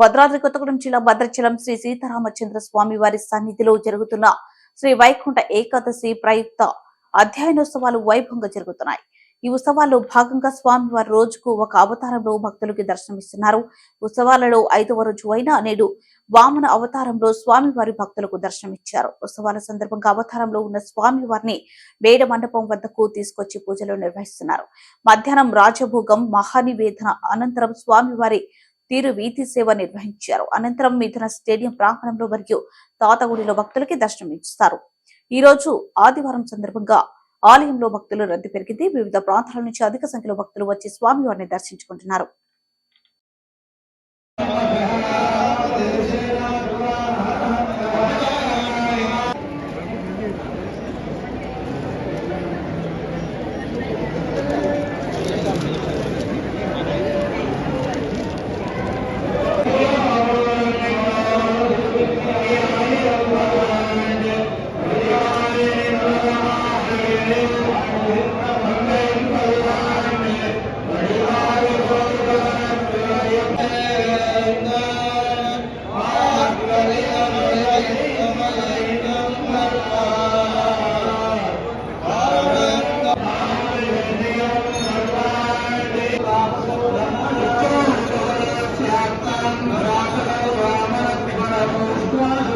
భద్రాద్రి కొత్తగూడెం జిల్లా భద్రాచలం శ్రీ సీతారామచంద్ర స్వామి వారి సన్నిధిలో జరుగుతున్న శ్రీ వైకుంఠ ఏకాదశి ప్రయుక్త అధ్యయనోత్సవాలు వైభవంగా జరుగుతున్నాయి. ఈ ఉత్సవాల్లో భాగంగా స్వామివారి రోజుకు ఒక అవతారంలో భక్తులకి దర్శనమిస్తున్నారు. ఉత్సవాలలో 5వ రోజు అయిన నేడు వామన అవతారంలో స్వామివారి భక్తులకు దర్శనమిచ్చారు. ఉత్సవాల సందర్భంగా అవతారంలో ఉన్న స్వామివారిని మేడ మండపం వద్దకు తీసుకొచ్చి పూజలు నిర్వహిస్తున్నారు. మధ్యాహ్నం రాజభోగం మహానివేదన అనంతరం స్వామివారి తీరు వీధి సేవ నిర్వహించారు. అనంతరం మిథున స్టేడియం ప్రాంగణంలో మరియు తాతగుడిలో భక్తులకి దర్శనమిస్తారు. ఈ రోజు ఆదివారం సందర్భంగా ఆలయంలో భక్తుల రద్దీ పెరిగింది. వివిధ ప్రాంతాల నుంచి అధిక సంఖ్యలో భక్తులు వచ్చి స్వామివారిని దర్శించుకుంటున్నారు.